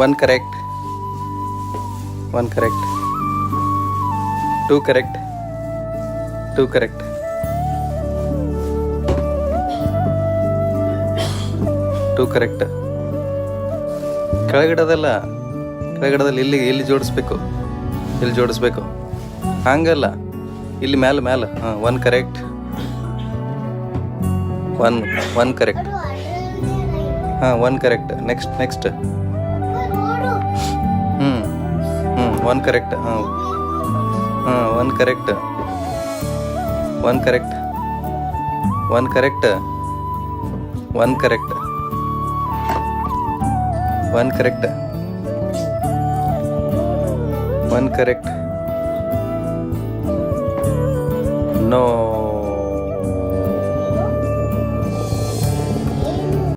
1 correct. 1 correct. 2 correct. 2 correct. 2 correct. ಕೆಳಗಿಡದಲ್ಲ, ಕೆಳಗಿಡದಲ್ಲಿ ಇಲ್ಲಿ ಜೋಡಿಸ್ಬೇಕು, ಇಲ್ಲಿ ಜೋಡಿಸ್ಬೇಕು, ಹಂಗಲ್ಲ, ಇಲ್ಲಿ ಮ್ಯಾಲೆ ಮ್ಯಾಲೆ. ಹಾಂ, 1 ಕರೆಕ್ಟ್. 1 ಕರೆಕ್ಟ್. ಹಾಂ, 1 ಕರೆಕ್ಟ್. ನೆಕ್ಸ್ಟ್. 1 ಕರೆಕ್ಟ್. ಹಾಂ 1 correct. 1 correct. 1 correct. 1 correct. 1 correct. 1 correct. No.